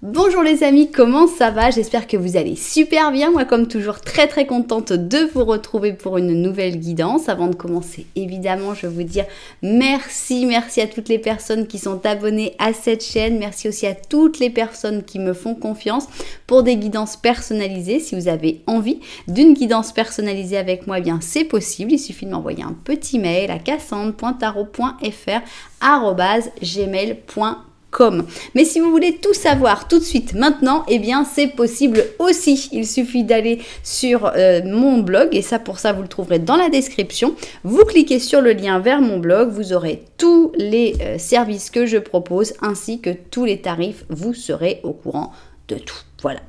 Bonjour les amis, comment ça va? J'espère que vous allez super bien. Moi comme toujours très contente de vous retrouver pour une nouvelle guidance. Avant de commencer évidemment je vais vous dire merci à toutes les personnes qui sont abonnées à cette chaîne. Merci aussi à toutes les personnes qui me font confiance pour des guidances personnalisées. Si vous avez envie d'une guidance personnalisée avec moi, eh bien c'est possible. Il suffit de m'envoyer un petit mail à cassandre.tarot.fr@gmail.com. Mais si vous voulez tout savoir tout de suite maintenant, eh bien c'est possible aussi. Il suffit d'aller sur mon blog et ça pour ça vous le trouverez dans la description. Vous cliquez sur le lien vers mon blog, vous aurez tous les services que je propose ainsi que tous les tarifs. Vous serez au courant de tout. Voilà.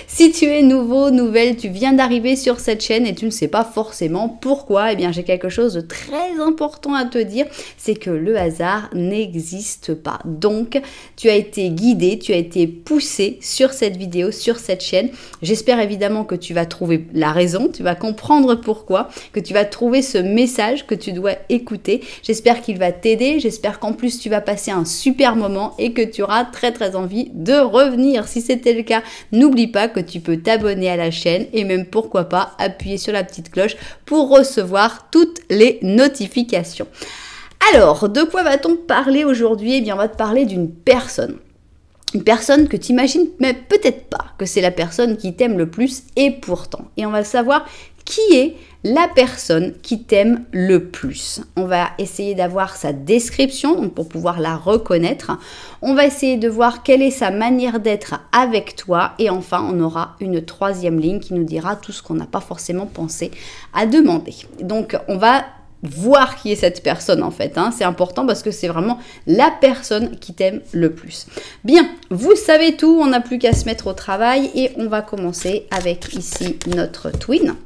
Si tu es nouveau, nouvelle, tu viens d'arriver sur cette chaîne et tu ne sais pas forcément pourquoi, eh bien j'ai quelque chose de très important à te dire, c'est que le hasard n'existe pas. Donc, tu as été guidé, tu as été poussé sur cette vidéo, sur cette chaîne. J'espère évidemment que tu vas trouver la raison, tu vas comprendre pourquoi, que tu vas trouver ce message que tu dois écouter. J'espère qu'il va t'aider, j'espère qu'en plus tu vas passer un super moment et que tu auras très envie de revenir. Si c'était le cas, n'oublie pas que tu peux t'abonner à la chaîne et même pourquoi pas appuyer sur la petite cloche pour recevoir toutes les notifications. Alors, de quoi va-t-on parler aujourd'hui? Eh bien, on va te parler d'une personne. Une personne que tu imagines, mais peut-être pas que c'est la personne qui t'aime le plus et pourtant. Et on va savoir qui est la personne qui t'aime le plus. On va essayer d'avoir sa description donc pour pouvoir la reconnaître. On va essayer de voir quelle est sa manière d'être avec toi. Et enfin, on aura une troisième ligne qui nous dira tout ce qu'on n'a pas forcément pensé à demander. Donc, on va voir qui est cette personne en fait, hein. C'est important parce que c'est vraiment la personne qui t'aime le plus. Bien, vous savez tout, on n'a plus qu'à se mettre au travail et on va commencer avec ici notre twin.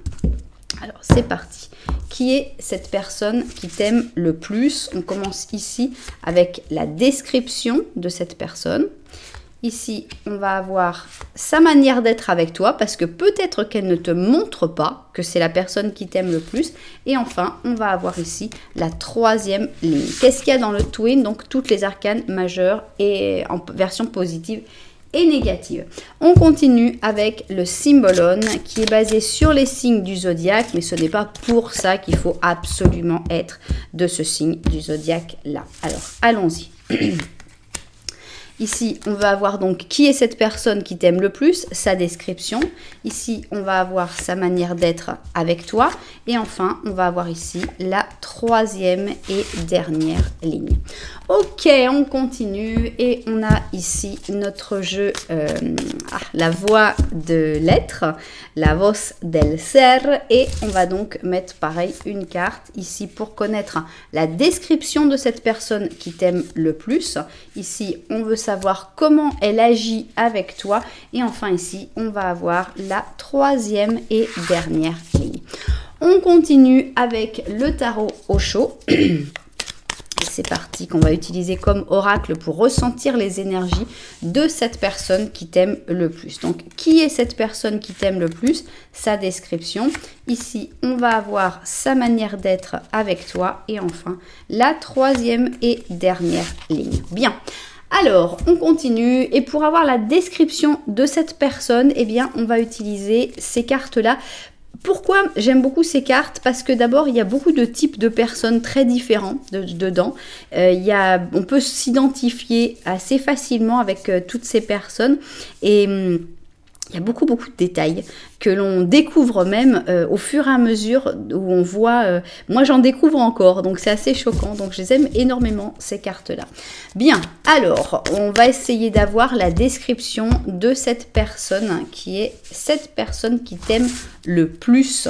Alors c'est parti. Qui est cette personne qui t'aime le plus? On commence ici avec la description de cette personne. Ici, on va avoir sa manière d'être avec toi parce que peut-être qu'elle ne te montre pas que c'est la personne qui t'aime le plus. Et enfin, on va avoir ici la troisième ligne. Qu'est-ce qu'il y a dans le twin? Donc, toutes les arcanes majeures et en version positive et négative. On continue avec le symbolon qui est basé sur les signes du zodiaque, mais ce n'est pas pour ça qu'il faut absolument être de ce signe du zodiaque là. Alors, allons-y. Ici, on va avoir donc qui est cette personne qui t'aime le plus, sa description. Ici, on va avoir sa manière d'être avec toi. Et enfin, on va avoir ici la troisième et dernière ligne. Ok, on continue et on a ici notre jeu, la voix de l'être, la voz del ser. Et on va donc mettre pareil une carte ici pour connaître la description de cette personne qui t'aime le plus. Ici, on veut savoir comment elle agit avec toi. Et enfin ici, on va avoir la troisième et dernière ligne. On continue avec le tarot Osho. C'est parti qu'on va utiliser comme oracle pour ressentir les énergies de cette personne qui t'aime le plus. Donc, qui est cette personne qui t'aime le plus? Sa description. Ici, on va avoir sa manière d'être avec toi. Et enfin, la troisième et dernière ligne. Bien. Alors, on continue et pour avoir la description de cette personne, eh bien, on va utiliser ces cartes-là. Pourquoi j'aime beaucoup ces cartes? Parce que d'abord, il y a beaucoup de types de personnes très différents dedans. On peut s'identifier assez facilement avec toutes ces personnes et il y a beaucoup de détails que l'on découvre même au fur et à mesure où on voit... moi, j'en découvre encore, donc c'est assez choquant. Donc, je les aime énormément, ces cartes-là. Bien, alors, on va essayer d'avoir la description de cette personne qui est cette personne qui t'aime le plus.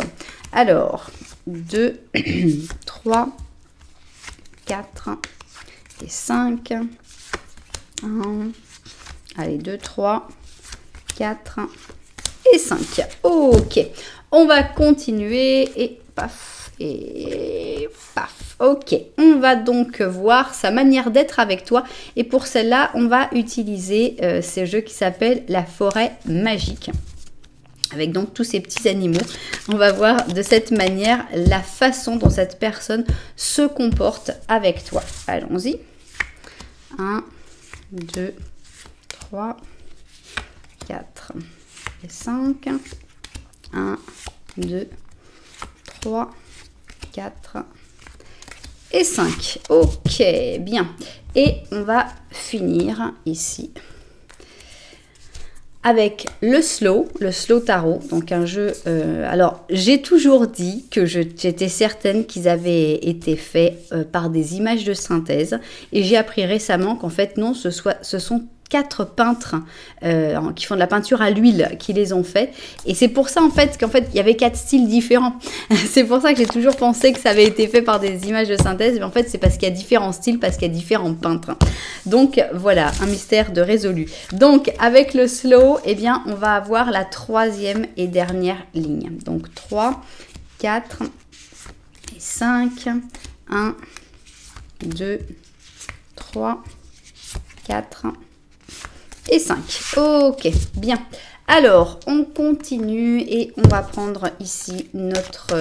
Alors, 2, 3, 4 et 5. 1, allez, 2, 3... 4 et 5. Ok, on va continuer et paf, et paf. Ok, on va donc voir sa manière d'être avec toi. Et pour celle-là, on va utiliser ce jeu qui s'appelle la forêt magique. Avec donc tous ces petits animaux. On va voir de cette manière la façon dont cette personne se comporte avec toi. Allons-y. 1, 2, 3... 4 et 5. 1, 2, 3, 4 et 5. Ok, bien. Et on va finir ici avec le slow tarot, donc un jeu... alors, j'ai toujours dit que j'étais certaine qu'ils avaient été faits par des images de synthèse, et j'ai appris récemment qu'en fait, non, ce sont 4 peintres qui font de la peinture à l'huile qui les ont fait, et c'est pour ça en fait il y avait 4 styles différents. C'est pour ça que j'ai toujours pensé que ça avait été fait par des images de synthèse, mais en fait c'est parce qu'il y a différents styles, parce qu'il y a différents peintres. Donc voilà, un mystère de résolu. Donc avec le slow, eh bien on va avoir la 3e et dernière ligne. Donc 3, 4 et 5. 1, 2, 3, 4 et 5. Ok, bien. Alors, on continue et on va prendre ici notre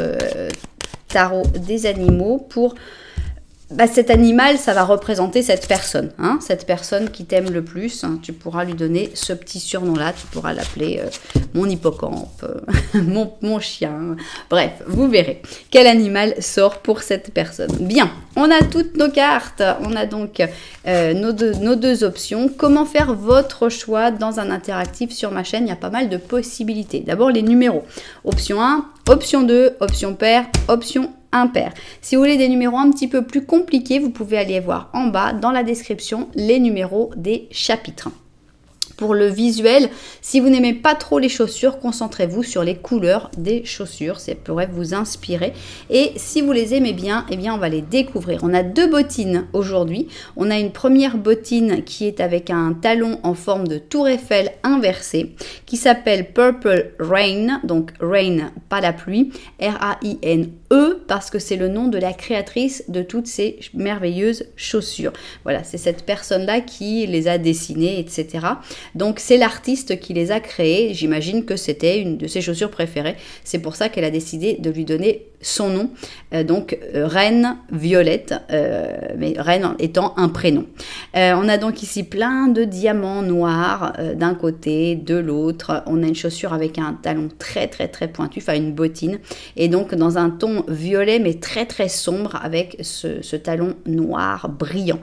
tarot des animaux pour... cet animal, ça va représenter cette personne, hein, cette personne qui t'aime le plus. Hein, tu pourras lui donner ce petit surnom-là, tu pourras l'appeler mon hippocampe, mon chien. Bref, vous verrez quel animal sort pour cette personne. Bien, on a toutes nos cartes, on a donc nos deux options. Comment faire votre choix dans un interactif sur ma chaîne? Il y a pas mal de possibilités. D'abord, les numéros. Option 1, option 2, option paire, option impair. Si vous voulez des numéros un petit peu plus compliqués, vous pouvez aller voir en bas dans la description les numéros des chapitres. Pour le visuel, si vous n'aimez pas trop les chaussures, concentrez-vous sur les couleurs des chaussures, ça pourrait vous inspirer. Et si vous les aimez bien, eh bien on va les découvrir. On a 2 bottines aujourd'hui. On a une première bottine qui est avec un talon en forme de tour Eiffel inversé, qui s'appelle Purple Rain, donc Rain, pas la pluie, R-A-I-N-E, parce que c'est le nom de la créatrice de toutes ces merveilleuses chaussures. Voilà, c'est cette personne-là qui les a dessinées, etc. Donc c'est l'artiste qui les a créées. J'imagine que c'était une de ses chaussures préférées. C'est pour ça qu'elle a décidé de lui donner son nom. Donc Reine Violette, mais Reine étant un prénom. On a donc ici plein de diamants noirs d'un côté, de l'autre. On a une chaussure avec un talon très pointu, enfin une bottine. Et donc dans un ton violet mais très sombre avec ce talon noir brillant.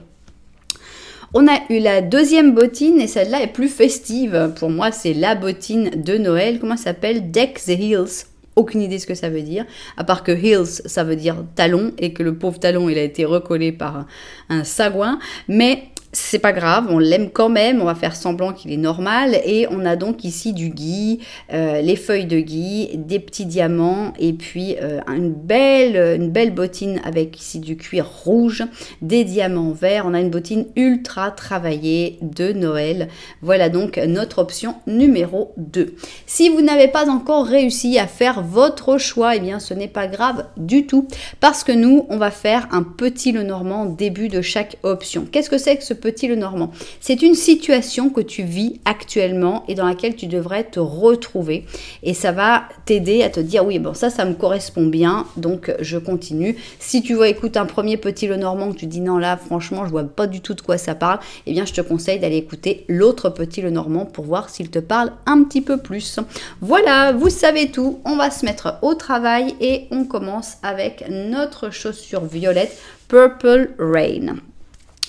On a eu la deuxième bottine et celle-là est plus festive. Pour moi, c'est la bottine de Noël. Comment ça s'appelle? Deck the Heels. Aucune idée ce que ça veut dire. À part que heels, ça veut dire talon et que le pauvre talon, il a été recollé par un sagouin. Mais c'est pas grave, on l'aime quand même, on va faire semblant qu'il est normal. Et on a donc ici du gui, les feuilles de gui, des petits diamants et puis une belle bottine avec ici du cuir rouge, des diamants verts. On a une bottine ultra travaillée de Noël. Voilà donc notre option numéro 2. Si vous n'avez pas encore réussi à faire votre choix, eh bien ce n'est pas grave du tout parce que nous, on va faire un petit Lenormand au début de chaque option. Qu'est-ce que c'est que ce petit Lenormand? C'est une situation que tu vis actuellement et dans laquelle tu devrais te retrouver et ça va t'aider à te dire oui bon ça me correspond bien donc je continue. Si tu vois écoute un premier petit Lenormand que tu dis non là franchement je vois pas du tout de quoi ça parle, eh bien je te conseille d'aller écouter l'autre petit Lenormand pour voir s'il te parle un petit peu plus. Voilà, vous savez tout, on va se mettre au travail et on commence avec notre chaussure violette Purple Rain.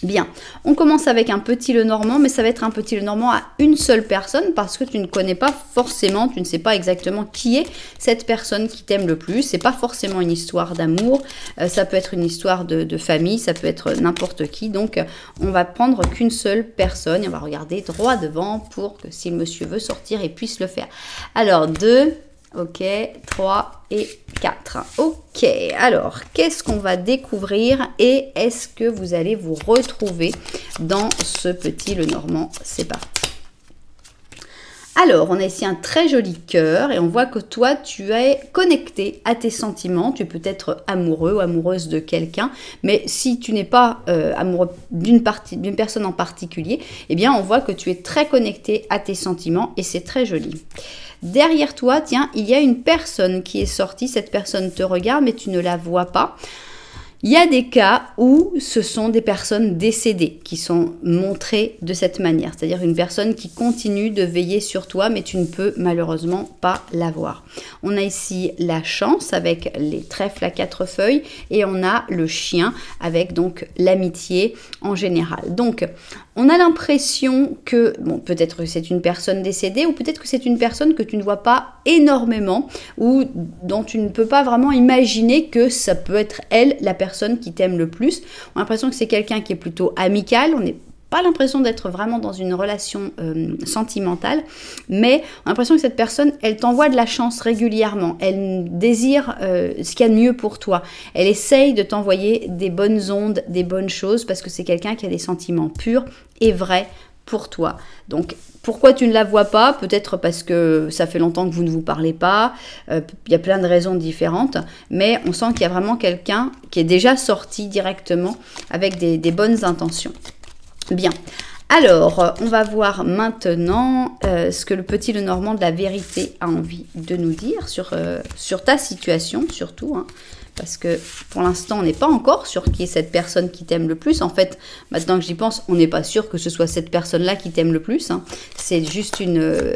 Bien, on commence avec un petit Lenormand, mais ça va être un petit Lenormand à une seule personne parce que tu ne connais pas forcément, tu ne sais pas exactement qui est cette personne qui t'aime le plus. C'est pas forcément une histoire d'amour, ça peut être une histoire de famille, ça peut être n'importe qui. Donc, on va prendre qu'une seule personne et on va regarder droit devant pour que si le monsieur veut sortir, il puisse le faire. Alors, 2... ok, 3 et 4. Ok, alors, qu'est-ce qu'on va découvrir et est-ce que vous allez vous retrouver dans ce petit Lenormand? C'est parti. Alors, on a ici un très joli cœur et on voit que toi, tu es connecté à tes sentiments. Tu peux être amoureux ou amoureuse de quelqu'un, mais si tu n'es pas amoureux d'une personne en particulier, eh bien, on voit que tu es très connecté à tes sentiments et c'est très joli. Derrière toi, tiens, il y a une personne qui est sortie. Cette personne te regarde, mais tu ne la vois pas. Il y a des cas où ce sont des personnes décédées qui sont montrées de cette manière, c'est-à-dire une personne qui continue de veiller sur toi, mais tu ne peux malheureusement pas la voir. On a ici la chance avec les trèfles à 4 feuilles et on a le chien avec donc l'amitié en général. Donc, on a l'impression que, bon, peut-être que c'est une personne décédée ou peut-être que c'est une personne que tu ne vois pas énormément ou dont tu ne peux pas vraiment imaginer que ça peut être elle, la personne qui t'aime le plus. On a l'impression que c'est quelqu'un qui est plutôt amical, on n'est pas l'impression d'être vraiment dans une relation sentimentale, mais on a l'impression que cette personne, elle t'envoie de la chance régulièrement, elle désire ce qu'il y a de mieux pour toi, elle essaye de t'envoyer des bonnes ondes, des bonnes choses, parce que c'est quelqu'un qui a des sentiments purs et vrais pour toi. Donc, pourquoi tu ne la vois pas? Peut-être parce que ça fait longtemps que vous ne vous parlez pas, il y a plein de raisons différentes, mais on sent qu'il y a vraiment quelqu'un qui est déjà sorti directement avec des bonnes intentions. Bien, alors on va voir maintenant ce que le petit Lenormand de la vérité a envie de nous dire sur ta situation surtout, hein, parce que pour l'instant on n'est pas encore sûr qui est cette personne qui t'aime le plus. En fait, maintenant que j'y pense, on n'est pas sûr que ce soit cette personne-là qui t'aime le plus, hein. C'est juste une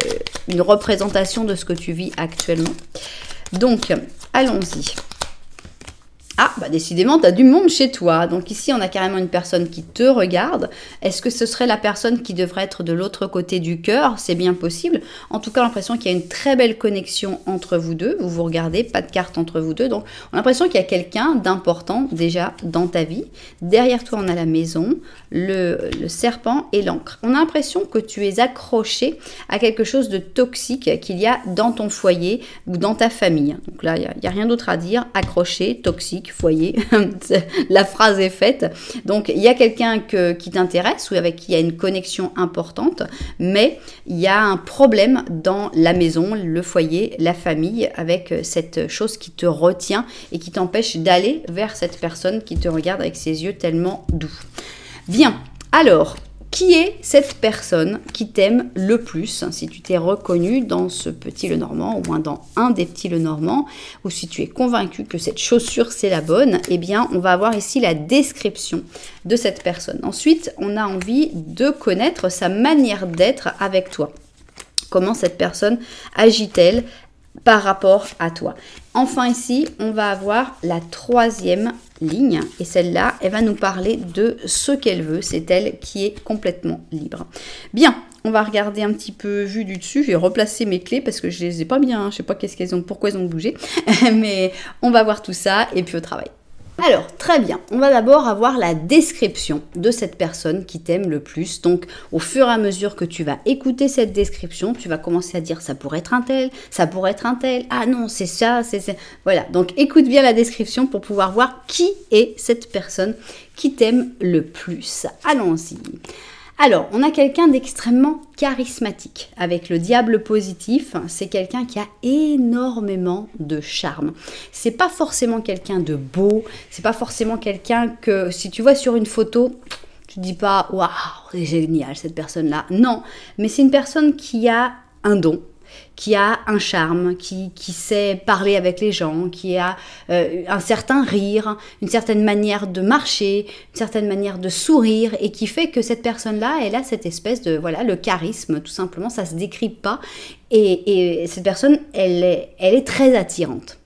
représentation de ce que tu vis actuellement. Donc, allons-y. Ah, bah décidément, tu as du monde chez toi. Donc ici, on a carrément une personne qui te regarde. Est-ce que ce serait la personne qui devrait être de l'autre côté du cœur? C'est bien possible. En tout cas, l'impression qu'il y a une très belle connexion entre vous deux. Vous vous regardez, pas de carte entre vous deux. Donc, on a l'impression qu'il y a quelqu'un d'important déjà dans ta vie. Derrière toi, on a la maison, le serpent et l'encre. On a l'impression que tu es accroché à quelque chose de toxique qu'il y a dans ton foyer ou dans ta famille. Donc là, il n'y a rien d'autre à dire. Accroché, toxique, foyer, la phrase est faite. Donc il y a quelqu'un qui t'intéresse ou avec qui il y a une connexion importante, mais il y a un problème dans la maison, le foyer, la famille, avec cette chose qui te retient et qui t'empêche d'aller vers cette personne qui te regarde avec ses yeux tellement doux. Bien, alors, qui est cette personne qui t'aime le plus? Si tu t'es reconnu dans ce petit Lenormand, au moins dans un des petits Lenormand, ou si tu es convaincu que cette chaussure c'est la bonne, eh bien on va avoir ici la description de cette personne. Ensuite, on a envie de connaître sa manière d'être avec toi. Comment cette personne agit-elle par rapport à toi? Enfin ici, on va avoir la troisième ligne et celle-là, elle va nous parler de ce qu'elle veut. C'est elle qui est complètement libre. Bien, on va regarder un petit peu vue du dessus. Je vais replacer mes clés parce que je les ai pas bien. Je sais pas pourquoi elles ont bougé, mais on va voir tout ça et puis au travail. Alors, très bien, on va d'abord avoir la description de cette personne qui t'aime le plus. Donc, au fur et à mesure que tu vas écouter cette description, tu vas commencer à dire ça pourrait être un tel, ça pourrait être un tel, ah non, c'est ça, c'est... Voilà, donc écoute bien la description pour pouvoir voir qui est cette personne qui t'aime le plus. Allons-y. Alors, on a quelqu'un d'extrêmement charismatique. Avec le diable positif, c'est quelqu'un qui a énormément de charme. C'est pas forcément quelqu'un de beau, c'est pas forcément quelqu'un que, si tu vois sur une photo, tu te dis pas « Waouh, c'est génial cette personne-là ». Non, mais c'est une personne qui a un don, qui a un charme, qui sait parler avec les gens, qui a un certain rire, une certaine manière de marcher, une certaine manière de sourire, et qui fait que cette personne-là, elle a cette espèce de, voilà, le charisme, tout simplement, ça se décrit pas, et cette personne, elle est très attirante.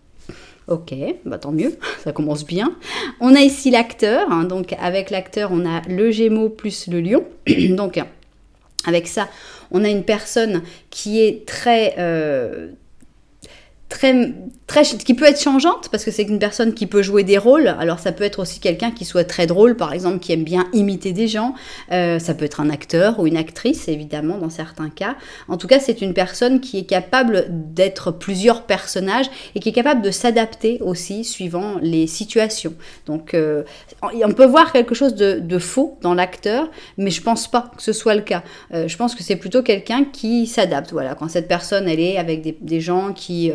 Ok, bah tant mieux, ça commence bien. On a ici l'acteur, hein, donc avec l'acteur, on a le Gémeaux plus le Lion, donc avec ça, on a une personne qui est qui peut être changeante parce que c'est une personne qui peut jouer des rôles. Alors ça peut être aussi quelqu'un qui soit très drôle, par exemple, qui aime bien imiter des gens. Ça peut être un acteur ou une actrice, évidemment, dans certains cas. En tout cas, c'est une personne qui est capable d'être plusieurs personnages et qui est capable de s'adapter aussi suivant les situations. Donc, on peut voir quelque chose de faux dans l'acteur, mais je pense pas que ce soit le cas. Je pense que c'est plutôt quelqu'un qui s'adapte. Voilà, quand cette personne, elle est avec des gens qui...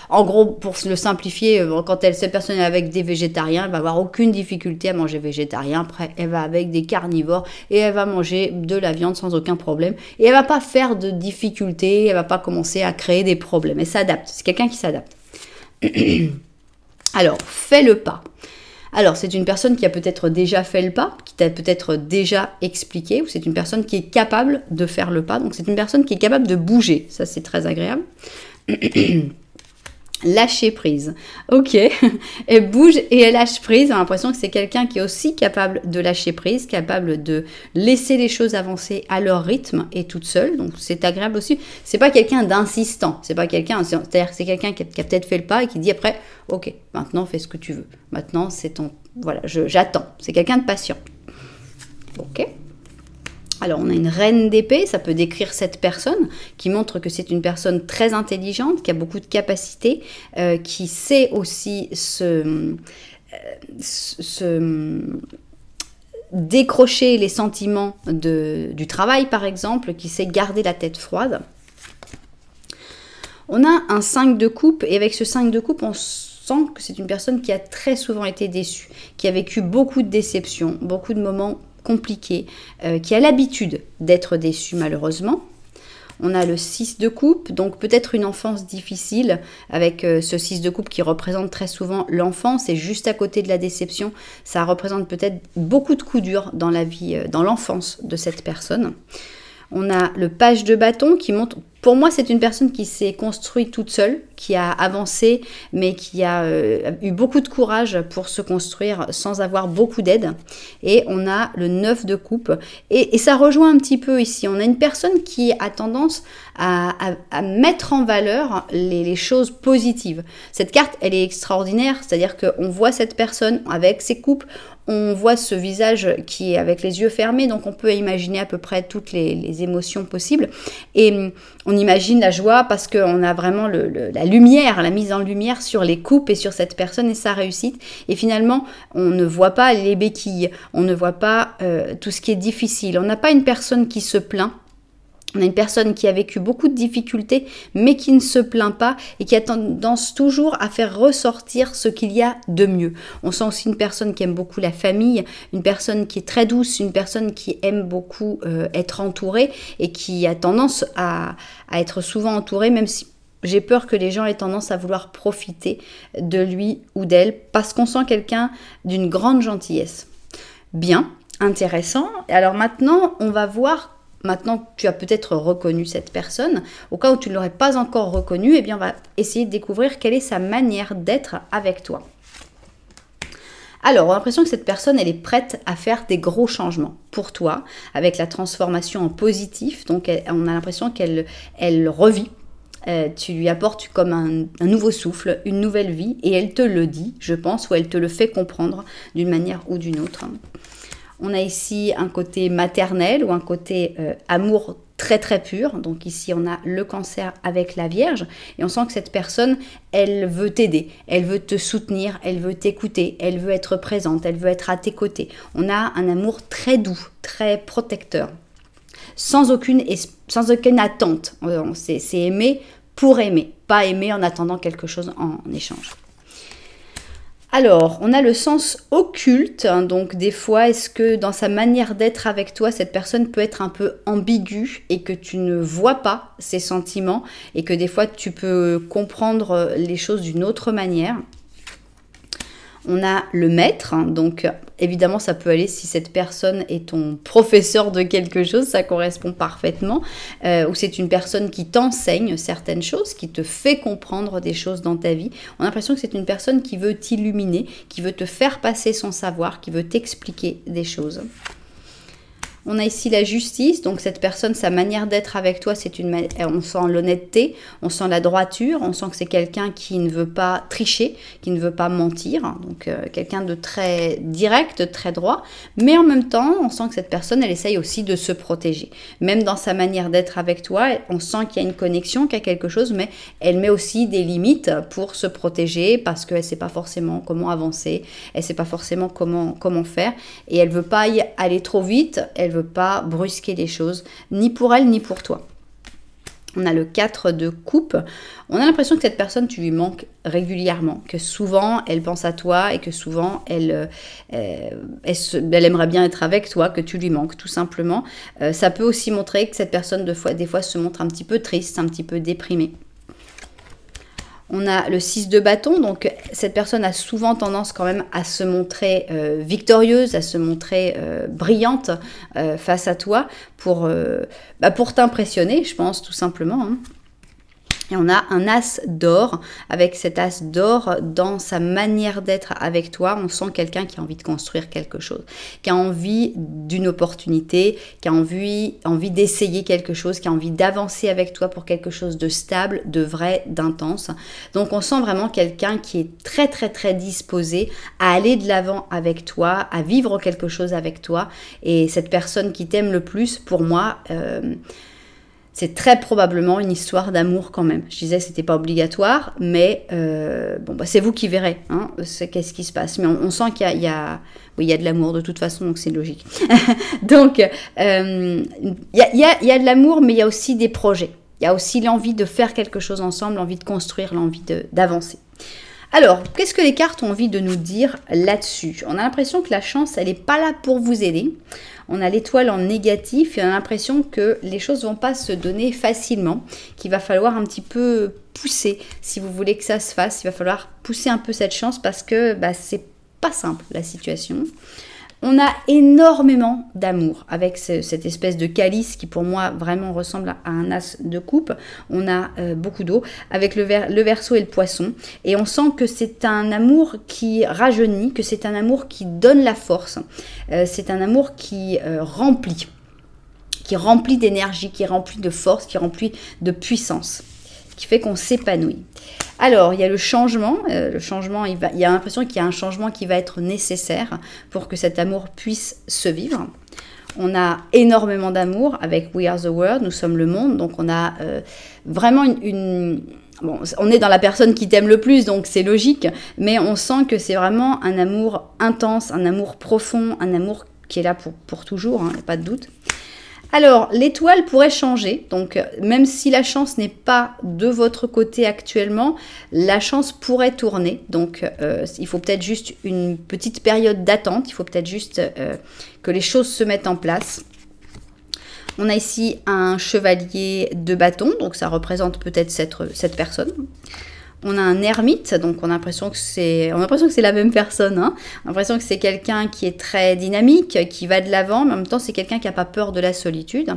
en gros, pour le simplifier, quand cette personne est avec des végétariens, elle va avoir aucune difficulté à manger végétarien. Après, elle va avec des carnivores et elle va manger de la viande sans aucun problème. Et elle va pas faire de difficultés, elle va pas commencer à créer des problèmes. Elle s'adapte. C'est quelqu'un qui s'adapte. Alors, fais le pas. Alors, c'est une personne qui a peut-être déjà fait le pas, qui t'a peut-être déjà expliqué, ou c'est une personne qui est capable de faire le pas. Donc, c'est une personne qui est capable de bouger. Ça, c'est très agréable. Lâcher prise. Ok, elle bouge et elle lâche prise. J'ai l'impression que c'est quelqu'un qui est aussi capable de lâcher prise, capable de laisser les choses avancer à leur rythme et toute seule. Donc c'est agréable aussi. C'est pas quelqu'un d'insistant. C'est pas quelqu'un. C'est-à-dire c'est quelqu'un qui a peut-être fait le pas et qui dit après, ok, maintenant fais ce que tu veux. Maintenant c'est ton. Voilà, j'attends. C'est quelqu'un de patient. Ok. Alors, on a une reine d'épée, ça peut décrire cette personne qui montre que c'est une personne très intelligente, qui a beaucoup de capacités, qui sait aussi décrocher les sentiments du travail, par exemple, qui sait garder la tête froide. On a un 5 de coupe, et avec ce 5 de coupe, on sent que c'est une personne qui a très souvent été déçue, qui a vécu beaucoup de déceptions, beaucoup de moments compliqué, qui a l'habitude d'être déçu malheureusement. On a le 6 de coupe, donc peut-être une enfance difficile avec ce 6 de coupe qui représente très souvent l'enfance et juste à côté de la déception, ça représente peut-être beaucoup de coups durs dans la vie, dans l'enfance de cette personne. On a le page de bâton qui montre, pour moi c'est une personne qui s'est construite toute seule, qui a avancé mais qui a eu beaucoup de courage pour se construire sans avoir beaucoup d'aide. Et on a le 9 de coupe et ça rejoint un petit peu ici. On a une personne qui a tendance à mettre en valeur les choses positives. Cette carte elle est extraordinaire, c'est-à-dire qu'on voit cette personne avec ses coupes, on voit ce visage qui est avec les yeux fermés, donc on peut imaginer à peu près toutes les émotions possibles. Et on imagine la joie parce qu'on a vraiment la lumière, la mise en lumière sur les coupes et sur cette personne et sa réussite. Et finalement, on ne voit pas les béquilles, on ne voit pas tout ce qui est difficile. On n'a pas une personne qui se plaint. On a une personne qui a vécu beaucoup de difficultés, mais qui ne se plaint pas et qui a tendance toujours à faire ressortir ce qu'il y a de mieux. On sent aussi une personne qui aime beaucoup la famille, une personne qui est très douce, une personne qui aime beaucoup être entourée et qui a tendance à être souvent entourée, même si j'ai peur que les gens aient tendance à vouloir profiter de lui ou d'elle, parce qu'on sent quelqu'un d'une grande gentillesse. Bien, intéressant. Alors maintenant, on va voir. Maintenant que tu as peut-être reconnu cette personne, au cas où tu ne l'aurais pas encore reconnue, eh bien on va essayer de découvrir quelle est sa manière d'être avec toi. Alors, on a l'impression que cette personne, elle est prête à faire des gros changements pour toi, avec la transformation en positif. Donc, on a l'impression qu'elle revit. Tu lui apportes comme un nouveau souffle, une nouvelle vie, et elle te le dit, je pense, ou elle te le fait comprendre d'une manière ou d'une autre. On a ici un côté maternel ou un côté amour très très pur. Donc ici on a le cancer avec la Vierge et on sent que cette personne, elle veut t'aider, elle veut te soutenir, elle veut t'écouter, elle veut être présente, elle veut être à tes côtés. On a un amour très doux, très protecteur, sans aucune attente. C'est aimer pour aimer, pas aimer en attendant quelque chose en échange. Alors, on a le sens occulte, hein, donc des fois, est-ce que dans sa manière d'être avec toi, cette personne peut être un peu ambiguë et que tu ne vois pas ses sentiments et que des fois, tu peux comprendre les choses d'une autre manière. On a le maître, hein, donc évidemment ça peut aller si cette personne est ton professeur de quelque chose, ça correspond parfaitement, ou c'est une personne qui t'enseigne certaines choses, qui te fait comprendre des choses dans ta vie. On a l'impression que c'est une personne qui veut t'illuminer, qui veut te faire passer son savoir, qui veut t'expliquer des choses. On a ici la justice, donc cette personne, sa manière d'être avec toi, on sent l'honnêteté, on sent la droiture, on sent que c'est quelqu'un qui ne veut pas tricher, qui ne veut pas mentir, donc quelqu'un de très direct, très droit, mais en même temps, on sent que cette personne, elle essaye aussi de se protéger. Même dans sa manière d'être avec toi, on sent qu'il y a une connexion, qu'il y a quelque chose, mais elle met aussi des limites pour se protéger parce qu'elle ne sait pas forcément comment avancer, elle ne sait pas forcément comment faire, et elle ne veut pas y aller trop vite, elle veut pas brusquer les choses, ni pour elle, ni pour toi. On a le 4 de coupe. On a l'impression que cette personne, tu lui manques régulièrement, que souvent, elle pense à toi et que souvent, elle aimerait bien être avec toi, que tu lui manques, tout simplement. Ça peut aussi montrer que cette personne, des fois, se montre un petit peu triste, un petit peu déprimée. On a le 6 de bâton, donc cette personne a souvent tendance quand même à se montrer victorieuse, à se montrer brillante face à toi pour t'impressionner, je pense, tout simplement, hein. Et on a un as d'or, avec cet as d'or dans sa manière d'être avec toi. On sent quelqu'un qui a envie de construire quelque chose, qui a envie d'une opportunité, qui a envie d'essayer quelque chose, qui a envie d'avancer avec toi pour quelque chose de stable, de vrai, d'intense. Donc on sent vraiment quelqu'un qui est très très très disposé à aller de l'avant avec toi, à vivre quelque chose avec toi. Et cette personne qui t'aime le plus, pour moi, c'est très probablement une histoire d'amour quand même. Je disais que c'était pas obligatoire, mais c'est vous qui verrez, hein, qu'est-ce qui se passe. Mais on sent qu'il y a de l'amour de toute façon, donc c'est logique. Donc, il y a de l'amour, mais il y a aussi des projets. Il y a aussi l'envie de faire quelque chose ensemble, l'envie de construire, l'envie d'avancer. Alors, qu'est-ce que les cartes ont envie de nous dire là-dessus? On a l'impression que la chance, elle n'est pas là pour vous aider. On a l'étoile en négatif et on a l'impression que les choses ne vont pas se donner facilement, qu'il va falloir un petit peu pousser si vous voulez que ça se fasse. Il va falloir pousser un peu cette chance parce que c'est pas simple la situation. On a énormément d'amour avec cette espèce de calice qui pour moi vraiment ressemble à un as de coupe. On a beaucoup d'eau avec le Verseau et le Poisson. Et on sent que c'est un amour qui rajeunit, que c'est un amour qui donne la force. C'est un amour qui remplit d'énergie, qui remplit de force, qui remplit de puissance, qui fait qu'on s'épanouit. Alors, il y a le changement. Il y a l'impression qu'il y a un changement qui va être nécessaire pour que cet amour puisse se vivre. On a énormément d'amour avec We Are the World, nous sommes le monde. Donc, on a vraiment Bon, on est dans la personne qui t'aime le plus, donc c'est logique. Mais on sent que c'est vraiment un amour intense, un amour profond, un amour qui est là pour toujours, hein, pas de doute. Alors, l'étoile pourrait changer, donc même si la chance n'est pas de votre côté actuellement, la chance pourrait tourner, donc il faut peut-être juste une petite période d'attente, il faut peut-être juste que les choses se mettent en place. On a ici un chevalier de bâton, donc ça représente peut-être cette personne. On a un ermite, donc on a l'impression que c'est la même personne. Hein. On a l'impression que c'est quelqu'un qui est très dynamique, qui va de l'avant, mais en même temps c'est quelqu'un qui n'a pas peur de la solitude,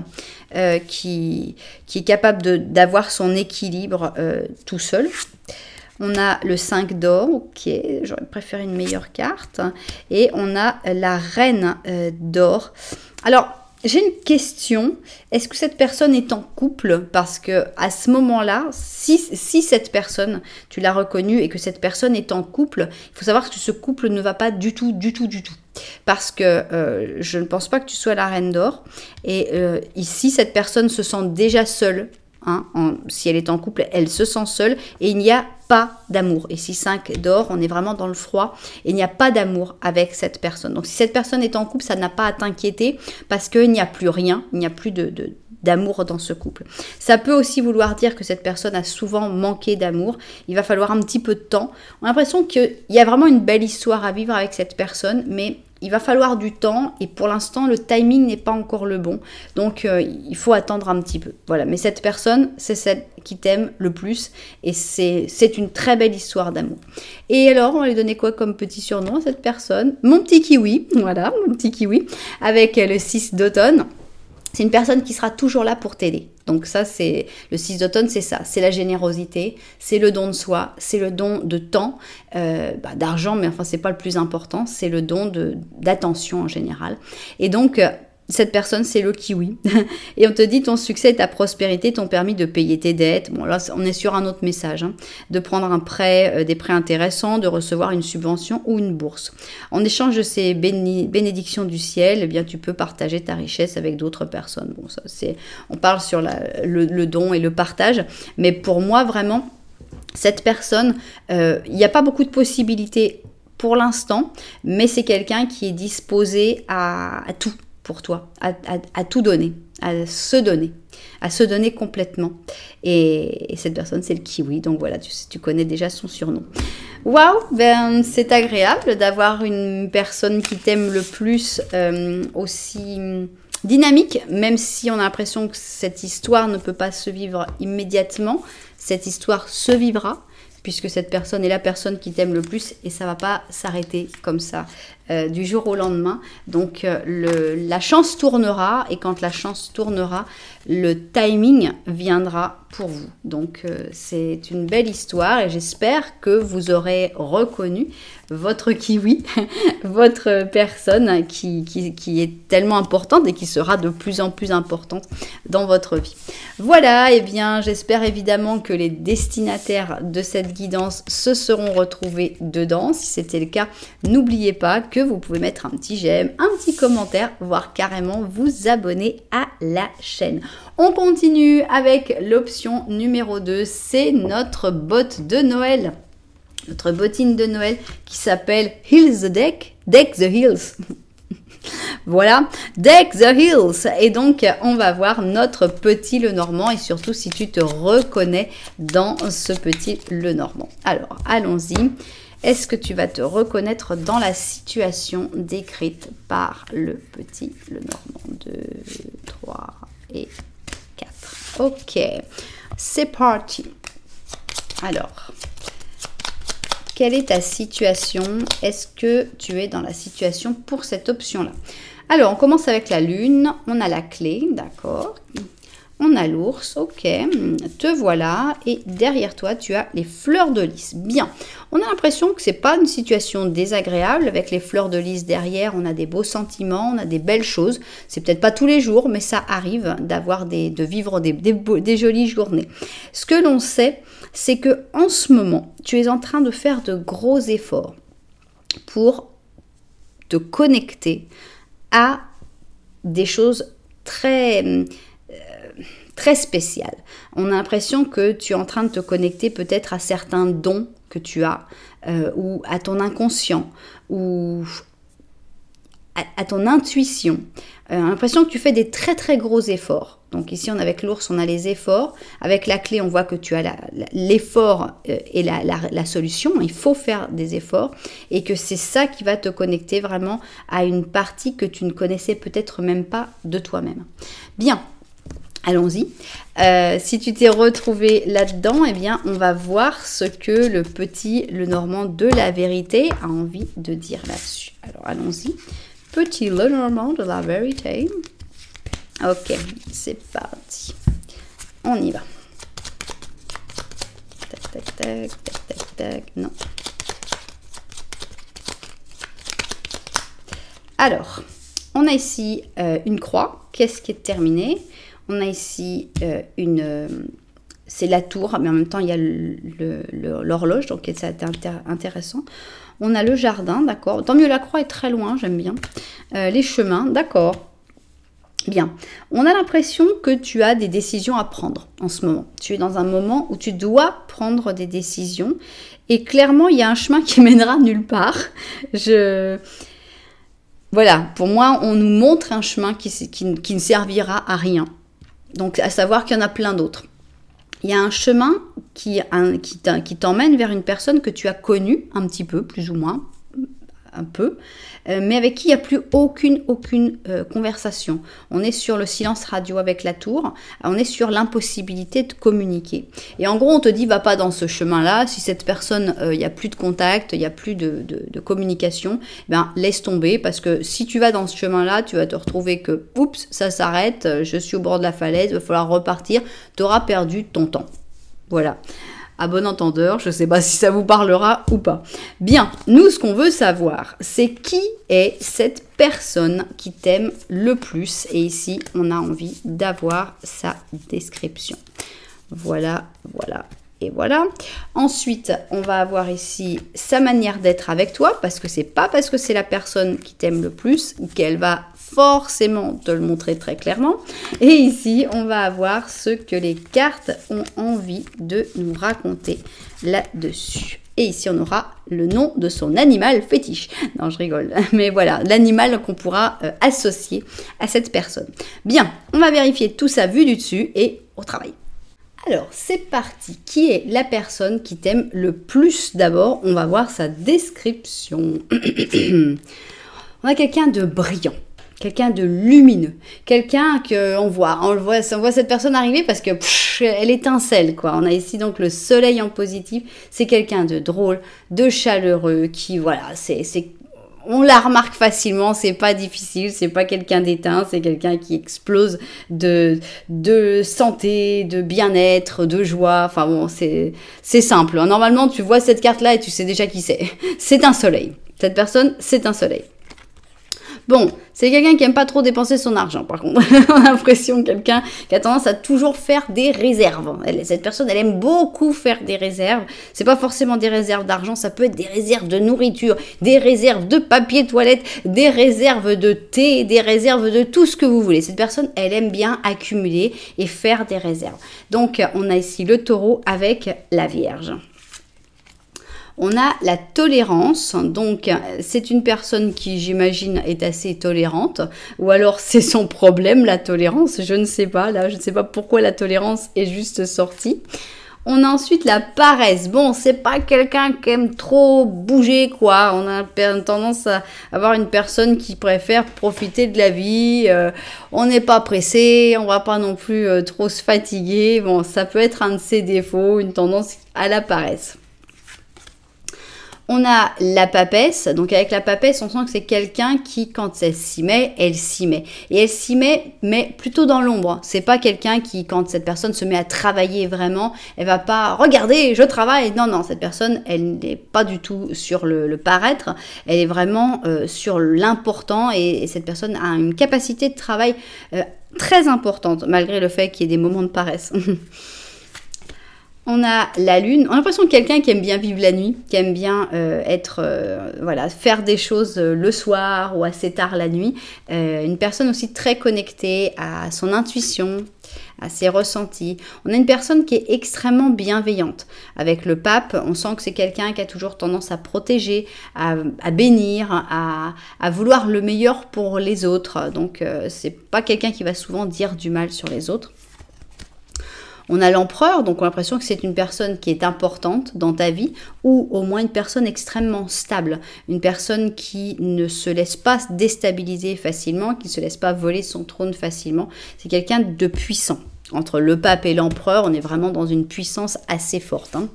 qui est capable d'avoir son équilibre tout seul. On a le 5 d'or, ok, j'aurais préféré une meilleure carte. Et on a la reine d'or. Alors, j'ai une question. Est-ce que cette personne est en couple? Parce que à ce moment-là, si cette personne, tu l'as reconnue et que cette personne est en couple, il faut savoir que ce couple ne va pas du tout. Parce que je ne pense pas que tu sois la reine d'or. Et ici, cette personne se sent déjà seule. Hein, si elle est en couple, elle se sent seule et il n'y a pas d'amour. Et si 5 d'or, on est vraiment dans le froid et il n'y a pas d'amour avec cette personne. Donc si cette personne est en couple, ça n'a pas à t'inquiéter parce qu'il n'y a plus rien, il n'y a plus d'amour dans ce couple. Ça peut aussi vouloir dire que cette personne a souvent manqué d'amour. Il va falloir un petit peu de temps. On a l'impression qu'il y a vraiment une belle histoire à vivre avec cette personne, mais il va falloir du temps et pour l'instant, le timing n'est pas encore le bon. Donc, il faut attendre un petit peu. Voilà, mais cette personne, c'est celle qui t'aime le plus et c'est une très belle histoire d'amour. Et alors, on va lui donner quoi comme petit surnom à cette personne? Mon petit kiwi, voilà, mon petit kiwi, avec le 6 d'automne. C'est une personne qui sera toujours là pour t'aider. Donc ça, c'est le 6 d'automne, c'est ça. C'est la générosité, c'est le don de soi, c'est le don de temps, d'argent, mais enfin, c'est pas le plus important. C'est le don d'attention en général. Et donc, cette personne, c'est le kiwi. Et on te dit, ton succès et ta prospérité t'ont permis de payer tes dettes. Bon, là, on est sur un autre message. Hein. De prendre un prêt, des prêts intéressants, de recevoir une subvention ou une bourse. En échange de ces bénédictions du ciel, eh bien, tu peux partager ta richesse avec d'autres personnes. Bon, ça, on parle sur le don et le partage. Mais pour moi, vraiment, cette personne, il n'y a pas beaucoup de possibilités pour l'instant, mais c'est quelqu'un qui est disposé à tout. Pour toi, à tout donner, à se donner complètement. Et cette personne, c'est le kiwi. Donc voilà, tu connais déjà son surnom. Waouh, ben c'est agréable d'avoir une personne qui t'aime le plus aussi dynamique, même si on a l'impression que cette histoire ne peut pas se vivre immédiatement. Cette histoire se vivra. puisque cette personne est la personne qui t'aime le plus et ça va pas s'arrêter comme ça du jour au lendemain. Donc la chance tournera et quand la chance tournera, le timing viendra pour vous. Donc c'est une belle histoire et j'espère que vous aurez reconnu votre kiwi, votre personne qui est tellement importante et qui sera de plus en plus importante dans votre vie. Voilà, et bien j'espère évidemment que les destinataires de cette guidance se seront retrouvés dedans. Si c'était le cas, n'oubliez pas que vous pouvez mettre un petit j'aime, un petit commentaire, voire carrément vous abonner à la chaîne. On continue avec l'option numéro 2, c'est notre botte de Noël. Notre bottine de Noël qui s'appelle Heal the Deck, Deck the Heels. Voilà, Deck the Heels. Et donc, on va voir notre petit Lenormand et surtout si tu te reconnais dans ce petit Lenormand. Alors, allons-y. Est-ce que tu vas te reconnaître dans la situation décrite par le petit Lenormand? 2, 3 et 4. Ok, c'est parti. Alors, quelle est ta situation? Est-ce que tu es dans la situation pour cette option-là? Alors, on commence avec la lune. On a la clé, d'accord. On a l'ours, ok. Te voilà. Et derrière toi, tu as les fleurs de lys. Bien. On a l'impression que c'est pas une situation désagréable. Avec les fleurs de lys derrière, on a des beaux sentiments, on a des belles choses. C'est peut-être pas tous les jours, mais ça arrive de vivre des jolies journées. Ce que l'on sait, c'est que en ce moment, tu es en train de faire de gros efforts pour te connecter à des choses très spéciales. On a l'impression que tu es en train de te connecter peut-être à certains dons que tu as, ou à ton inconscient, ou à ton intuition. On a l'impression que tu fais des très très gros efforts. Donc ici, avec l'ours, on a les efforts. Avec la clé, on voit que tu as l'effort et la solution. Il faut faire des efforts et que c'est ça qui va te connecter vraiment à une partie que tu ne connaissais peut-être même pas de toi-même. Bien, allons-y. Si tu t'es retrouvé là-dedans, eh bien, on va voir ce que le petit Lenormand de la vérité a envie de dire là-dessus. Alors, allons-y. Petit Lenormand de la vérité. Ok, c'est parti. On y va. Tac, tac, tac, tac, tac, tac. Non. Alors, on a ici une croix. Qu'est-ce qui est terminé? On a ici c'est la tour, mais en même temps, il y a l'horloge, donc ça a été intéressant. On a le jardin, d'accord. Tant mieux, la croix est très loin, j'aime bien. Les chemins, d'accord. Bien, on a l'impression que tu as des décisions à prendre en ce moment. Tu es dans un moment où tu dois prendre des décisions et clairement, il y a un chemin qui mènera nulle part. Voilà, pour moi, on nous montre un chemin qui ne servira à rien. Donc, à savoir qu'il y en a plein d'autres. Il y a un chemin qui t'emmène vers une personne que tu as connue un petit peu, plus ou moins, un peu, mais avec qui il n'y a plus aucune conversation. On est sur le silence radio avec la tour, on est sur l'impossibilité de communiquer. Et en gros, on te dit, va pas dans ce chemin-là, si cette personne, il n'y a plus de contact, il n'y a plus de communication, ben, laisse tomber, parce que si tu vas dans ce chemin-là, tu vas te retrouver que, oups, ça s'arrête, je suis au bord de la falaise, il va falloir repartir, tu auras perdu ton temps. Voilà. À bon entendeur, je ne sais pas si ça vous parlera ou pas. Bien, nous, ce qu'on veut savoir, c'est qui est cette personne qui t'aime le plus. Et ici, on a envie d'avoir sa description. Voilà, voilà et voilà. Ensuite, on va avoir ici sa manière d'être avec toi, parce que c'est pas parce que c'est la personne qui t'aime le plus qu'elle va forcément te le montrer très clairement. Et ici, on va avoir ce que les cartes ont envie de nous raconter là-dessus. Et ici, on aura le nom de son animal fétiche. Non, je rigole. Mais voilà, l'animal qu'on pourra associer à cette personne. Bien, on va vérifier tout ça vu du dessus et au travail. Alors, c'est parti. Qui est la personne qui t'aime le plus? D'abord, on va voir sa description. On a quelqu'un de brillant. quelqu'un de lumineux, quelqu'un on voit cette personne arriver parce que elle étincelle, quoi. On a ici donc le soleil en positif, c'est quelqu'un de drôle, de chaleureux, qui, voilà, on la remarque facilement, c'est pas difficile, c'est pas quelqu'un d'éteint, c'est quelqu'un qui explose de santé, de bien-être, de joie, enfin bon, c'est simple. Normalement, tu vois cette carte-là et tu sais déjà qui c'est. C'est un soleil. Cette personne, c'est un soleil. Bon, c'est quelqu'un qui aime pas trop dépenser son argent, par contre. On a l'impression quelqu'un qui a tendance à toujours faire des réserves. Cette personne, elle aime beaucoup faire des réserves. C'est pas forcément des réserves d'argent, ça peut être des réserves de nourriture, des réserves de papier toilette, des réserves de thé, des réserves de tout ce que vous voulez. Cette personne, elle aime bien accumuler et faire des réserves. Donc, on a ici le taureau avec la Vierge. On a la tolérance, donc c'est une personne qui, j'imagine, est assez tolérante, ou alors c'est son problème, la tolérance, je ne sais pas, là je ne sais pas pourquoi la tolérance est juste sortie. On a ensuite la paresse. Bon, c'est pas quelqu'un qui aime trop bouger, quoi. On a tendance à avoir une personne qui préfère profiter de la vie. On n'est pas pressé, on va pas non plus trop se fatiguer. Bon, ça peut être un de ses défauts, une tendance à la paresse. On a la papesse, donc avec la papesse, on sent que c'est quelqu'un qui, quand elle s'y met, elle s'y met. Et elle s'y met, mais plutôt dans l'ombre. C'est pas quelqu'un qui, quand cette personne se met à travailler vraiment, elle va pas « Regardez, je travaille ». Non, non, cette personne, elle n'est pas du tout sur le paraître. Elle est vraiment sur l'important et cette personne a une capacité de travail très importante, malgré le fait qu'il y ait des moments de paresse. On a la lune, on a l'impression de quelqu'un qui aime bien vivre la nuit, qui aime bien voilà, faire des choses le soir ou assez tard la nuit. Une personne aussi très connectée à son intuition, à ses ressentis. On a une personne qui est extrêmement bienveillante. Avec le pape, on sent que c'est quelqu'un qui a toujours tendance à protéger, à bénir, à vouloir le meilleur pour les autres. Donc, c'est pas quelqu'un qui va souvent dire du mal sur les autres. On a l'empereur, donc on a l'impression que c'est une personne qui est importante dans ta vie, ou au moins une personne extrêmement stable, une personne qui ne se laisse pas déstabiliser facilement, qui ne se laisse pas voler son trône facilement. C'est quelqu'un de puissant. Entre le pape et l'empereur, on est vraiment dans une puissance assez forte. Hein.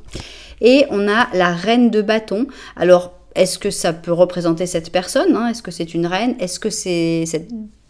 Et on a la reine de bâton. Alors, est-ce que ça peut représenter cette personne, hein? Est-ce que c'est une reine? Est-ce que c'est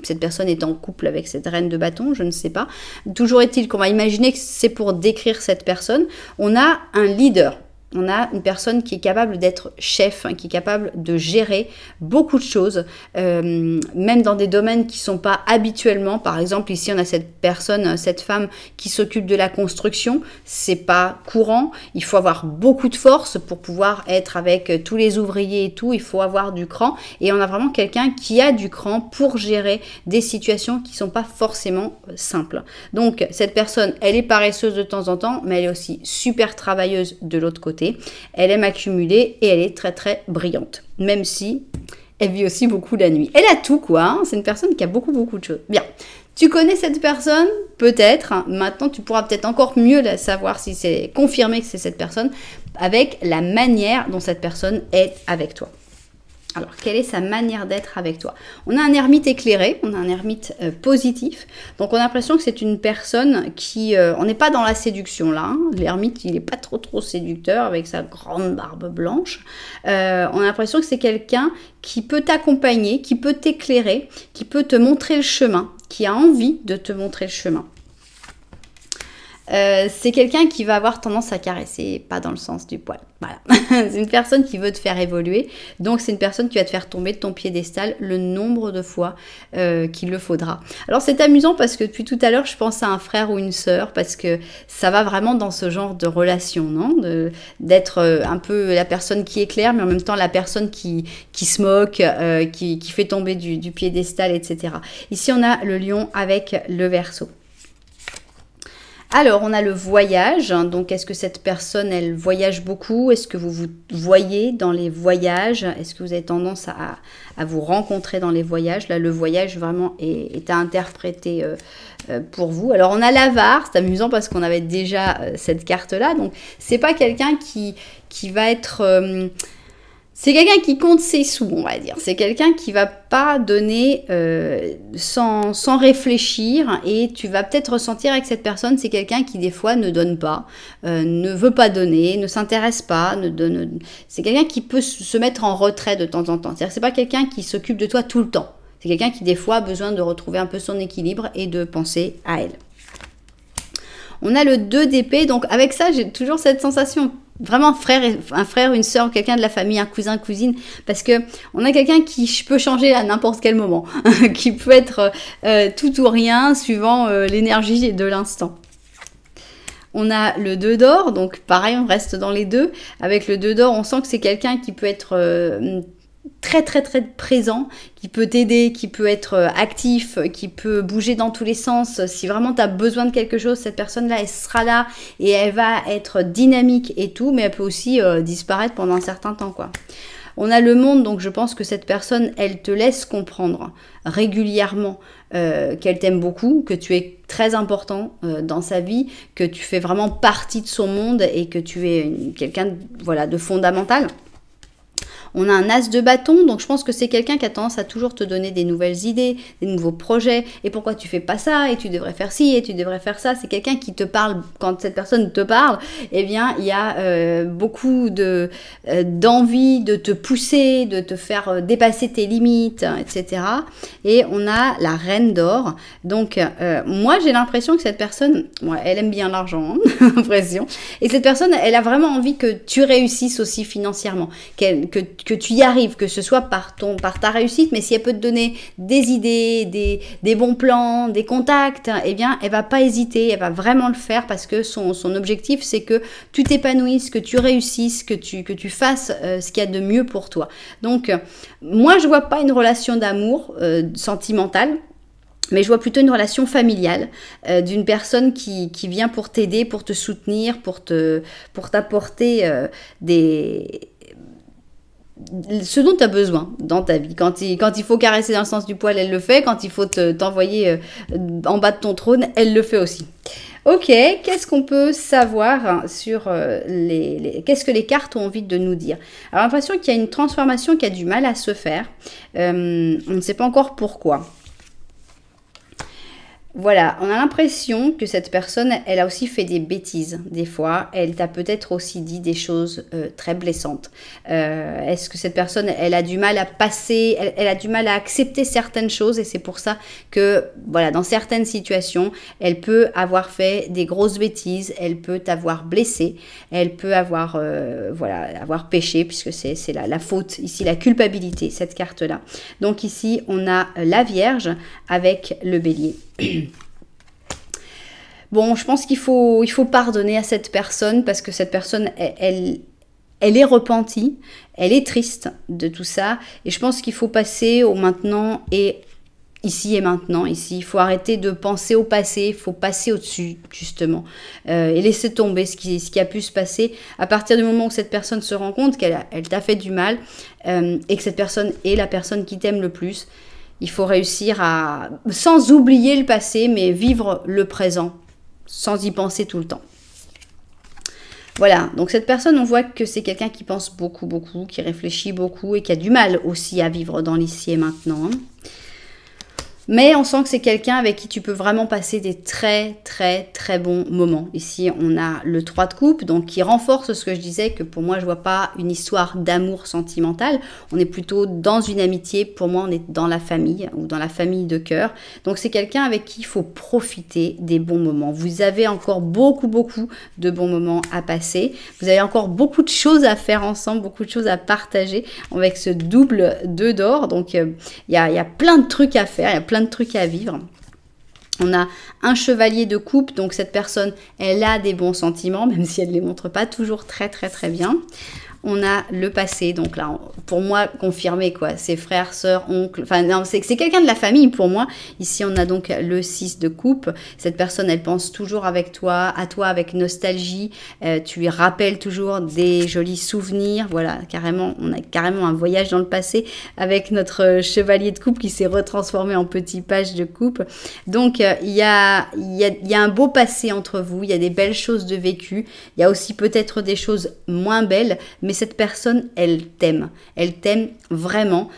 cette personne est en couple avec cette reine de bâton? Je ne sais pas. Toujours est-il qu'on va imaginer que c'est pour décrire cette personne. On a un leader. On a une personne qui est capable d'être chef, hein, qui est capable de gérer beaucoup de choses, même dans des domaines qui ne sont pas habituellement. Par exemple, ici, on a cette personne, cette femme qui s'occupe de la construction. C'est pas courant. Il faut avoir beaucoup de force pour pouvoir être avec tous les ouvriers et tout. Il faut avoir du cran. Et on a vraiment quelqu'un qui a du cran pour gérer des situations qui ne sont pas forcément simples. Donc, cette personne, elle est paresseuse de temps en temps, mais elle est aussi super travailleuse de l'autre côté. Elle aime accumuler et elle est très très brillante, même si elle vit aussi beaucoup la nuit. Elle a tout quoi, hein. C'est une personne qui a beaucoup de choses. Bien, tu connais cette personne, peut-être, hein. Maintenant tu pourras peut-être encore mieux savoir si c'est confirmé que c'est cette personne avec la manière dont cette personne est avec toi. Alors, quelle est sa manière d'être avec toi? On a un ermite éclairé, on a un ermite positif. Donc, on a l'impression que c'est une personne qui... on n'est pas dans la séduction là. Hein. L'ermite, il n'est pas trop séducteur avec sa grande barbe blanche. On a l'impression que c'est quelqu'un qui peut t'accompagner, qui peut t'éclairer, qui peut te montrer le chemin, qui a envie de te montrer le chemin. C'est quelqu'un qui va avoir tendance à caresser, pas dans le sens du poil. Voilà. C'est une personne qui veut te faire évoluer. Donc, c'est une personne qui va te faire tomber de ton piédestal le nombre de fois qu'il le faudra. Alors, c'est amusant parce que depuis tout à l'heure, je pense à un frère ou une sœur parce que ça va vraiment dans ce genre de relation, non? D'être un peu la personne qui éclaire, mais en même temps la personne qui se moque, qui fait tomber du piédestal, etc. Ici, on a le lion avec le Verseau. Alors, on a le voyage. Donc, est-ce que cette personne, elle voyage beaucoup? Est-ce que vous vous voyez dans les voyages? Est-ce que vous avez tendance à vous rencontrer dans les voyages? Là, le voyage, vraiment, est à interpréter pour vous. Alors, on a l'avare. C'est amusant parce qu'on avait déjà cette carte-là. Donc, c'est pas quelqu'un qui va être... C'est quelqu'un qui compte ses sous, on va dire. C'est quelqu'un qui va pas donner sans réfléchir, et tu vas peut-être ressentir avec cette personne, c'est quelqu'un qui des fois ne donne pas, ne veut pas donner, ne s'intéresse pas, ne donne. C'est quelqu'un qui peut se mettre en retrait de temps en temps. C'est-à-dire que c'est pas quelqu'un qui s'occupe de toi tout le temps. C'est quelqu'un qui des fois a besoin de retrouver un peu son équilibre et de penser à elle. On a le 2 d'épée, donc avec ça j'ai toujours cette sensation. Vraiment un frère, une sœur, quelqu'un de la famille, un cousin, cousine, parce que on a quelqu'un qui peut changer à n'importe quel moment, qui peut être tout ou rien suivant l'énergie de l'instant. On a le 2 d'or, donc pareil, on reste dans les deux. Avec le 2 d'or, on sent que c'est quelqu'un qui peut être très présent, qui peut t'aider, qui peut être actif, qui peut bouger dans tous les sens. Si vraiment tu as besoin de quelque chose, cette personne-là, elle sera là et elle va être dynamique et tout, mais elle peut aussi disparaître pendant un certain temps, quoi. On a le monde, donc je pense que cette personne, elle te laisse comprendre régulièrement qu'elle t'aime beaucoup, que tu es très important dans sa vie, que tu fais vraiment partie de son monde et que tu es quelqu'un voilà, de fondamental. On a un as de bâton, donc je pense que c'est quelqu'un qui a tendance à toujours te donner des nouvelles idées, des nouveaux projets. Et pourquoi tu fais pas ça? Et tu devrais faire ci, et tu devrais faire ça. C'est quelqu'un qui te parle, quand cette personne te parle, eh bien, il y a beaucoup d'envie de te pousser, de te faire dépasser tes limites, etc. Et on a la reine d'or. Donc, moi, j'ai l'impression que cette personne, ouais, elle aime bien l'argent, hein, l'impression. Et cette personne, elle a vraiment envie que tu réussisses aussi financièrement, que tu y arrives, que ce soit par ta réussite, mais si elle peut te donner des idées, des bons plans, des contacts, eh bien, elle va pas hésiter, elle va vraiment le faire parce que son objectif, c'est que tu t'épanouisses, que tu réussisses, que tu fasses ce qu'il y a de mieux pour toi. Donc, moi, je vois pas une relation d'amour sentimentale, mais je vois plutôt une relation familiale d'une personne qui vient pour t'aider, pour te soutenir, pour t'apporter ce dont tu as besoin dans ta vie. Quand il faut caresser dans le sens du poil, elle le fait. Quand il faut t'envoyer en bas de ton trône, elle le fait aussi. Ok, qu'est-ce qu'on peut savoir sur qu'est-ce que les cartes ont envie de nous dire? Alors, l'impression qu'il y a une transformation qui a du mal à se faire. On ne sait pas encore pourquoi. Voilà, on a l'impression que cette personne, elle a aussi fait des bêtises, des fois. Elle t'a peut-être aussi dit des choses très blessantes. Est-ce que cette personne, elle a du mal à passer, elle a du mal à accepter certaines choses, et c'est pour ça que, voilà, dans certaines situations, elle peut avoir fait des grosses bêtises, elle peut t'avoir blessé, elle peut avoir, avoir péché, puisque c'est la faute, ici, la culpabilité, cette carte-là. Donc ici, on a la Vierge avec le Bélier. Bon, je pense qu'il faut pardonner à cette personne parce que cette personne, elle est repentie, elle est triste de tout ça, et je pense qu'il faut passer au maintenant et ici et maintenant. Ici, il faut arrêter de penser au passé, il faut passer au-dessus justement et laisser tomber ce qui a pu se passer à partir du moment où cette personne se rend compte qu'elle t'a fait du mal et que cette personne est la personne qui t'aime le plus. Il faut réussir à, sans oublier le passé, mais vivre le présent, sans y penser tout le temps. Voilà, donc cette personne, on voit que c'est quelqu'un qui pense beaucoup, qui réfléchit beaucoup et qui a du mal aussi à vivre dans l'ici et maintenant. Mais on sent que c'est quelqu'un avec qui tu peux vraiment passer des très bons moments. Ici, on a le 3 de coupe, donc qui renforce ce que je disais, que pour moi, je vois pas une histoire d'amour sentimental. On est plutôt dans une amitié. Pour moi, on est dans la famille ou dans la famille de cœur. Donc, c'est quelqu'un avec qui il faut profiter des bons moments. Vous avez encore beaucoup de bons moments à passer. Vous avez encore beaucoup de choses à faire ensemble, beaucoup de choses à partager avec ce double 2 d'or. Donc, il y a plein de trucs à faire, il y a plein de trucs à vivre. On a un chevalier de coupe, donc cette personne, elle a des bons sentiments, même si elle ne les montre pas toujours très bien. On a le passé, donc là, pour moi, confirmé, quoi. C'est frères, sœurs, oncles, enfin, non, c'est quelqu'un de la famille pour moi. Ici, on a donc le 6 de coupe. Cette personne, elle pense toujours à toi avec nostalgie. Tu lui rappelles toujours des jolis souvenirs. Voilà, carrément, on a carrément un voyage dans le passé avec notre chevalier de coupe qui s'est retransformé en petit page de coupe. Donc, il y a un beau passé entre vous. Il y a des belles choses de vécu. Il y a aussi peut-être des choses moins belles, mais cette personne, elle t'aime vraiment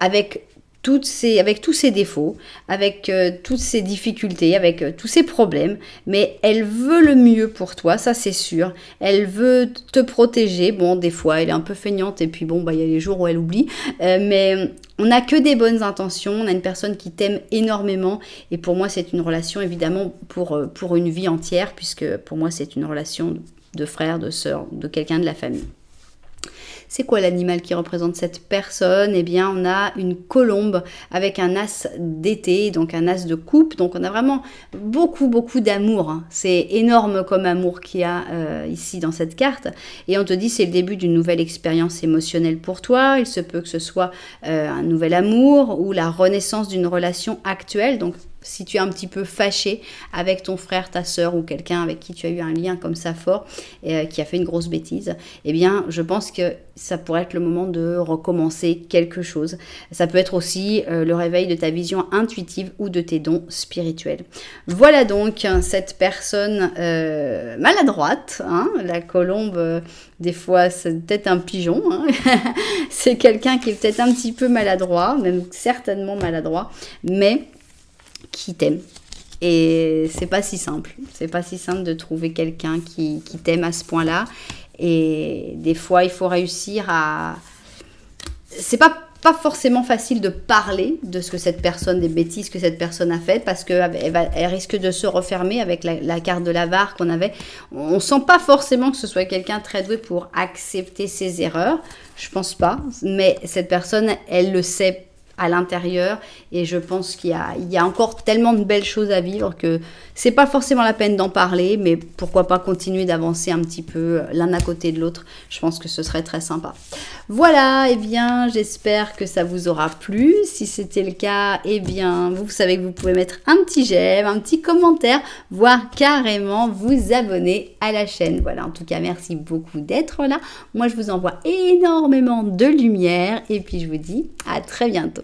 avec avec tous ses défauts, avec toutes ses difficultés, avec tous ses problèmes, mais elle veut le mieux pour toi, ça c'est sûr. Elle veut te protéger. Bon, des fois, elle est un peu feignante et puis bon, bah il y a les jours où elle oublie, mais on n'a que des bonnes intentions. On a une personne qui t'aime énormément et pour moi, c'est une relation évidemment pour une vie entière, puisque pour moi, c'est une relation de frère, de sœur, de quelqu'un de la famille. C'est quoi l'animal qui représente cette personne? Eh bien, on a une colombe avec un as d'été, donc un as de coupe. Donc, on a vraiment beaucoup, beaucoup d'amour. Hein. C'est énorme comme amour qu'il y a ici dans cette carte. Et on te dit, c'est le début d'une nouvelle expérience émotionnelle pour toi. Il se peut que ce soit un nouvel amour ou la renaissance d'une relation actuelle. Donc, si tu es un petit peu fâché avec ton frère, ta sœur ou quelqu'un avec qui tu as eu un lien comme ça fort et qui a fait une grosse bêtise, eh bien, je pense que ça pourrait être le moment de recommencer quelque chose. Ça peut être aussi le réveil de ta vision intuitive ou de tes dons spirituels. Voilà donc cette personne maladroite, hein, la colombe. Des fois, c'est peut-être un pigeon. Hein. C'est quelqu'un qui est peut-être un petit peu maladroit, même certainement maladroit, mais qui t'aime. Et c'est pas si simple. C'est pas si simple de trouver quelqu'un qui t'aime à ce point-là. Et des fois, il faut réussir à... C'est pas forcément facile de parler de ce que cette personne, des bêtises que cette personne a faites, parce qu'elle risque de se refermer avec la carte de l'avare qu'on avait. On sent pas forcément que ce soit quelqu'un très doué pour accepter ses erreurs. Je pense pas. Mais cette personne, elle le sait à l'intérieur et je pense qu'il y a encore tellement de belles choses à vivre que c'est pas forcément la peine d'en parler, mais pourquoi pas continuer d'avancer un petit peu l'un à côté de l'autre. Je pense que ce serait très sympa. Voilà, et bien j'espère que ça vous aura plu. Si c'était le cas, et bien vous savez que vous pouvez mettre un petit j'aime, un petit commentaire, voire carrément vous abonner à la chaîne. Voilà, en tout cas merci beaucoup d'être là. Moi je vous envoie énormément de lumière et puis je vous dis à très bientôt.